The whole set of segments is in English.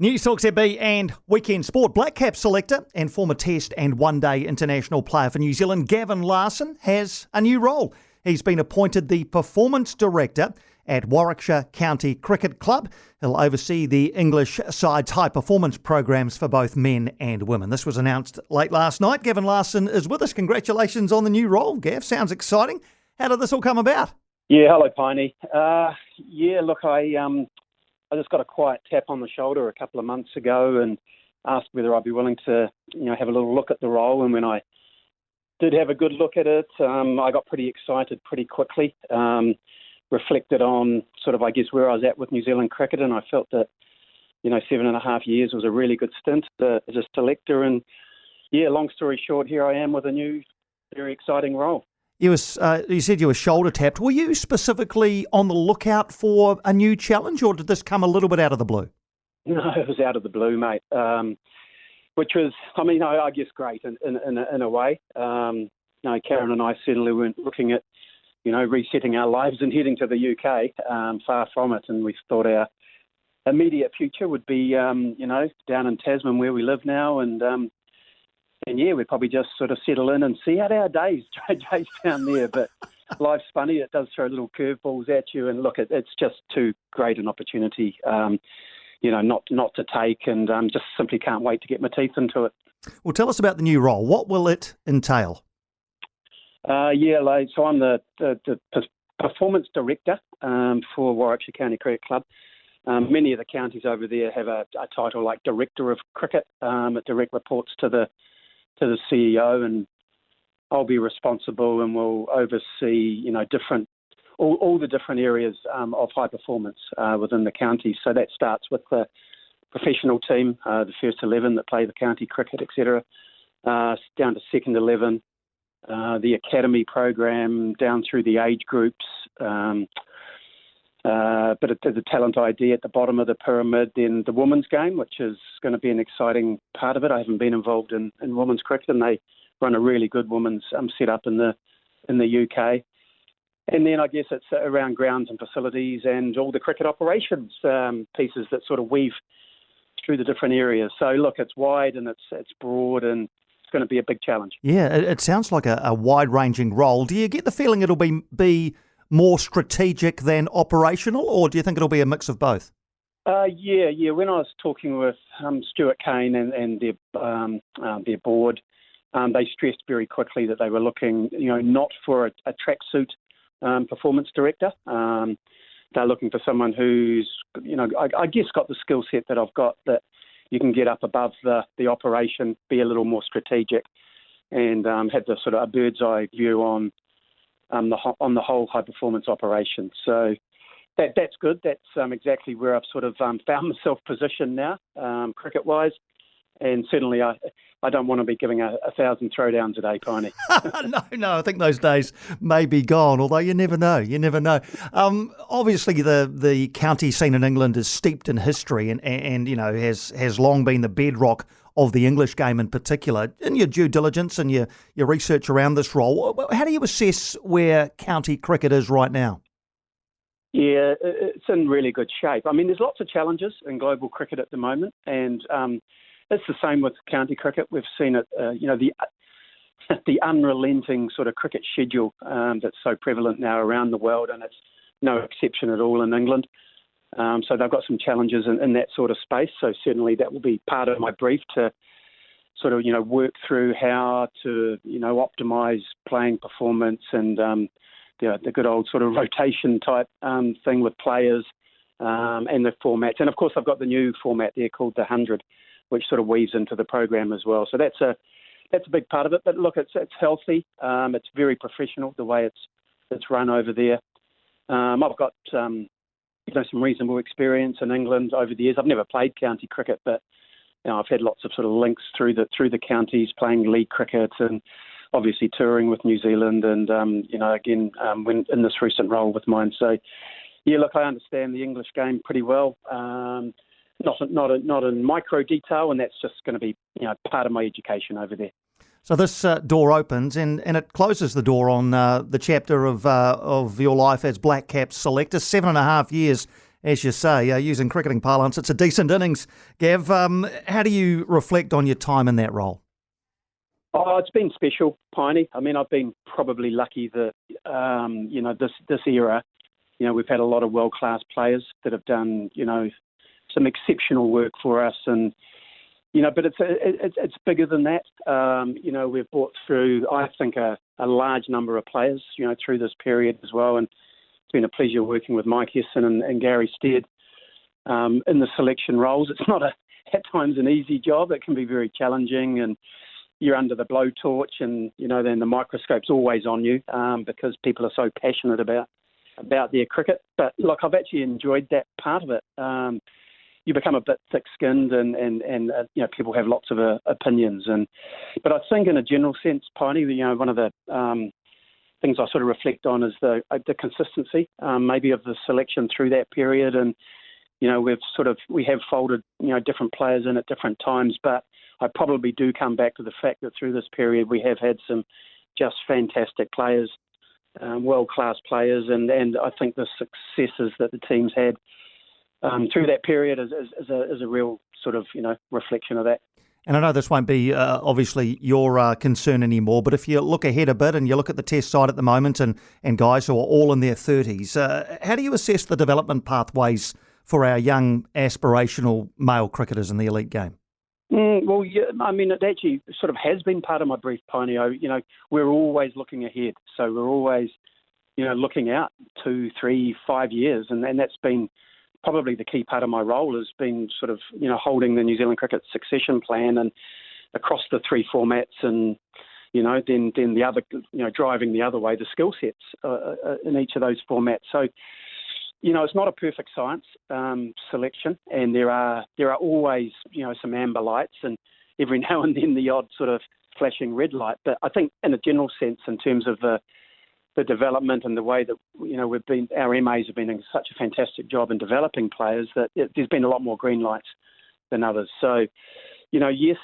News Talk ZB and Weekend Sport. Blackcaps selector and former Test and one-day international player for New Zealand, Gavin Larsen, has a new role. He's been appointed the Performance Director at Warwickshire County Cricket Club. He'll oversee the English side's high-performance programs for both men and women. This was announced late last night. Gavin Larsen is with us. Congratulations on the new role, Gav. Sounds exciting. How did this all come about? Yeah, hello, Piney. I just got a quiet tap on the shoulder a couple of months ago and asked whether I'd be willing to, have a little look at the role. And when I did have a good look at it, I got pretty excited pretty quickly. Reflected on sort of, I guess, where I was at with New Zealand cricket, and I felt that, 7.5 years was a really good stint as a selector. And yeah, long story short, here I am with a new, very exciting role. You said you were shoulder tapped. Were you specifically on the lookout for a new challenge, or did this come a little bit out of the blue? No, it was out of the blue, mate. Which was, I guess, great in a way. Karen and I certainly weren't looking at, resetting our lives and heading to the UK. Far from it, and we thought our immediate future would be, down in Tasman where we live now, and we'd probably just sort of settle in and see out our days down there. But life's funny. It does throw little curveballs at you. And look, it's just too great an opportunity, not to take, and just simply can't wait to get my teeth into it. Well, tell us about the new role. What will it entail? So I'm the Performance Director for Warwickshire County Cricket Club. Many of the counties over there have a title like Director of Cricket. It direct reports to the CEO, and I'll be responsible and will oversee, all the different areas of high performance within the county. So that starts with the professional team, the first 11 that play the county cricket, etc., down to second 11, the academy program, down through the age groups, but the talent ID at the bottom of the pyramid, then the women's game, which is going to be an exciting part of it. I haven't been involved in women's cricket, and they run a really good women's set up in the UK. And then I guess it's around grounds and facilities and all the cricket operations pieces that sort of weave through the different areas. So look, it's wide and it's broad, and it's going to be a big challenge. Yeah, it sounds like a wide-ranging role. Do you get the feeling it'll be more strategic than operational, or do you think it'll be a mix of both? Yeah. When I was talking with Stuart Kane and their board, they stressed very quickly that they were looking, not for a tracksuit performance director. They're looking for someone who's, I guess, got the skill set that I've got, that you can get up above the operation, be a little more strategic, and have the sort of a bird's eye view on the whole high performance operation. So that's good. That's exactly where I've sort of found myself positioned now, cricket wise. And certainly I don't want to be giving 1,000 throwdowns a day, Piney. No, I think those days may be gone, although you never know. Obviously the county scene in England is steeped in history and has long been the bedrock of the English game in particular. In your due diligence and your research around this role, how do you assess where county cricket is right now? Yeah, it's in really good shape. There's lots of challenges in global cricket at the moment, and it's the same with county cricket. We've seen it, the unrelenting sort of cricket schedule that's so prevalent now around the world, and it's no exception at all in England. So they've got some challenges in that sort of space. So certainly that will be part of my brief to sort of, work through how to, optimise playing performance and the good old sort of rotation type thing with players and the formats. And of course, I've got the new format there called the 100, which sort of weaves into the program as well. So that's a big part of it. But look, it's healthy. It's very professional the way it's run over there. I've got some reasonable experience in England over the years. I've never played county cricket, but I've had lots of sort of links through the counties, playing league cricket and obviously touring with New Zealand, and when in this recent role with mine. So yeah, look, I understand the English game pretty well. Not in micro detail, and that's just going to be part of my education over there. So this door opens and it closes the door on the chapter of your life as Blackcaps selector. 7.5 years as you say, using cricketing parlance, it's a decent innings. Gav, how do you reflect on your time in that role? Oh, it's been special, Piney. I mean, I've been probably lucky that, this era, we've had a lot of world-class players that have done, some exceptional work for us. And, but it's bigger than that. We've brought through, I think, a large number of players, through this period as well. And it's been a pleasure working with Mike Hesson and Gary Stead in the selection roles. It's not at times an easy job. It can be very challenging, and you're under the blowtorch, and then the microscope's always on you because people are so passionate about their cricket. But look, I've actually enjoyed that part of it. You become a bit thick-skinned, and people have lots of opinions. But I think, in a general sense, Piney, one of the things I sort of reflect on is the consistency, maybe of the selection through that period. And we have folded different players in at different times, but I probably do come back to the fact that through this period we have had some just fantastic players, world-class players, and I think the successes that the team's had through that period is a real sort of reflection of that. And I know this won't be obviously your concern anymore, but if you look ahead a bit and you look at the Test side at the moment and guys who are all in their 30s, how do you assess the development pathways for our young aspirational male cricketers in the elite game? Well, yeah, I mean, it actually sort of has been part of my brief, Piney. We're always looking ahead. So we're always, looking out 2, 3, 5 years. And that's been probably the key part of my role, has been sort of, holding the New Zealand cricket succession plan and across the 3 formats, and, then the other, driving the other way, the skill sets in each of those formats. So, it's not a perfect science, selection, and there are always, some amber lights, and every now and then the odd sort of flashing red light. But I think, in a general sense, in terms of the development and the way that our MAs have been doing such a fantastic job in developing players, that there's been a lot more green lights than others. So, yes,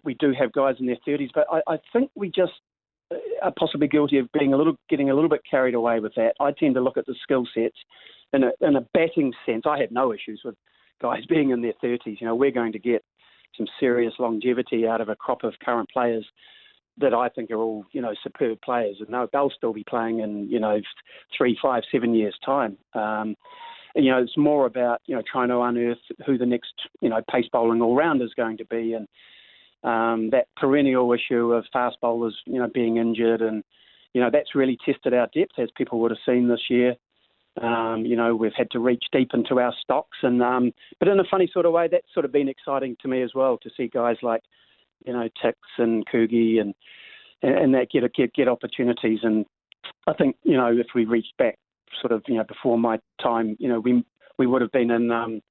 we do have guys in their 30s, but I think we just are possibly guilty of getting a little bit carried away with that. I tend to look at the skill sets in a batting sense. I have no issues with guys being in their 30s. We're going to get some serious longevity out of a crop of current players that I think are all, superb players, and they'll still be playing in, 3, 5, 7 years' time. It's more about, trying to unearth who the next, pace bowling all-rounder is going to be, and that perennial issue of fast bowlers, being injured, and, that's really tested our depth, as people would have seen this year. We've had to reach deep into our stocks, and but in a funny sort of way, that's sort of been exciting to me as well, to see guys like, Tix and Kugi and that get opportunities. And I think, if we reached back sort of, before my time, we would have been in,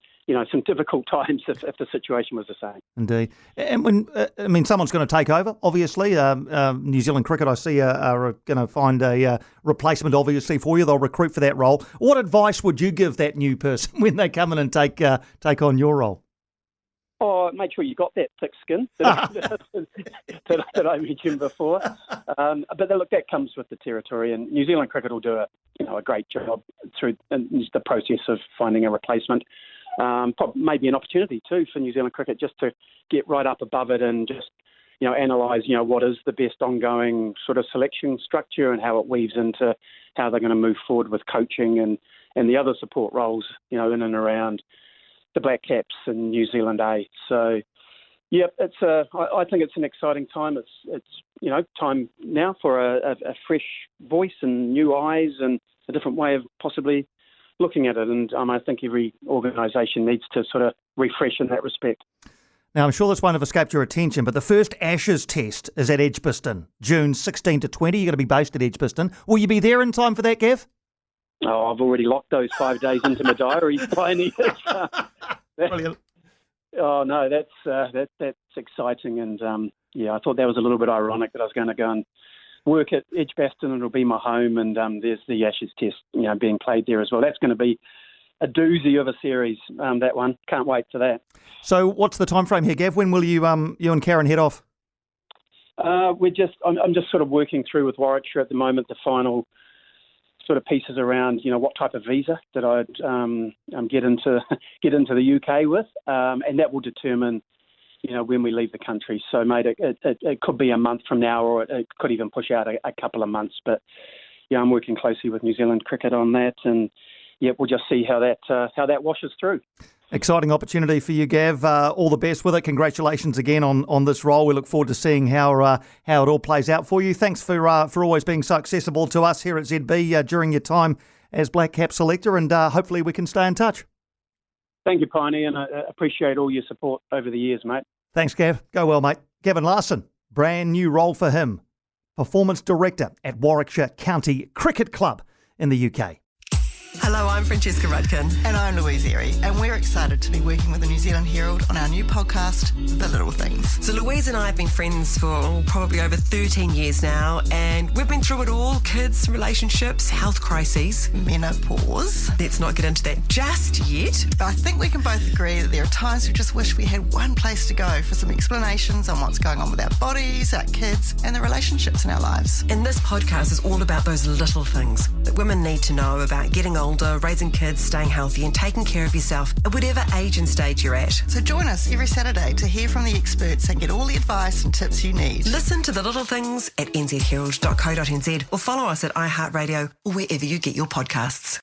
some difficult times if the situation was the same. Indeed. And when, someone's going to take over, obviously. New Zealand Cricket, I see, are going to find a replacement, obviously, for you. They'll recruit for that role. What advice would you give that new person when they come in and take on your role? Oh, make sure you got that thick skin that I mentioned before. But look, that comes with the territory, and New Zealand Cricket will do a great job through the process of finding a replacement. Maybe an opportunity too for New Zealand Cricket just to get right up above it and just analyse what is the best ongoing sort of selection structure and how it weaves into how they're going to move forward with coaching and the other support roles in and around the Blackcaps and New Zealand A. So, yeah, I think it's an exciting time. It's time now for a fresh voice and new eyes and a different way of possibly looking at it. And I think every organisation needs to sort of refresh in that respect. Now, I'm sure this won't have escaped your attention, but the first Ashes test is at Edgbaston, June 16 to 20. You're going to be based at Edgbaston. Will you be there in time for that, Gav? Oh, I've already locked those 5 days into my diary, Piney. Brilliant. Oh no, that's exciting, and I thought that was a little bit ironic that I was going to go and work at Edgbaston, and it'll be my home, and there's the Ashes test, being played there as well. That's going to be a doozy of a series. That one, can't wait for that. So, what's the time frame here, Gav? When will you and Karen head off? I'm just sort of working through with Warwickshire at the moment the final sort of pieces around, what type of visa that I'd get into the UK with, and that will determine, when we leave the country. So, mate, it could be a month from now, or it could even push out a couple of months. But I'm working closely with New Zealand Cricket on that, and we'll just see how that washes through. Exciting opportunity for you, Gav. All the best with it. Congratulations again on this role. We look forward to seeing how it all plays out for you. Thanks for always being so accessible to us here at ZB during your time as Blackcap selector, and hopefully we can stay in touch. Thank you, Piney, and I appreciate all your support over the years, mate. Thanks, Gav. Go well, mate. Gavin Larsen, brand new role for him. Performance Director at Warwickshire County Cricket Club in the UK. Hello, I'm Francesca Rudkin. And I'm Louise Airy, and we're excited to be working with the New Zealand Herald on our new podcast, The Little Things. So Louise and I have been friends for probably over 13 years now, and we've been through it all: kids, relationships, health crises, menopause. Let's not get into that just yet. But I think we can both agree that there are times we just wish we had one place to go for some explanations on what's going on with our bodies, our kids, and the relationships in our lives. And this podcast is all about those little things that women need to know about getting older, raising kids, staying healthy, and taking care of yourself at whatever age and stage you're at. So join us every Saturday to hear from the experts and get all the advice and tips you need. Listen to The Little Things at nzherald.co.nz or follow us at iHeartRadio or wherever you get your podcasts.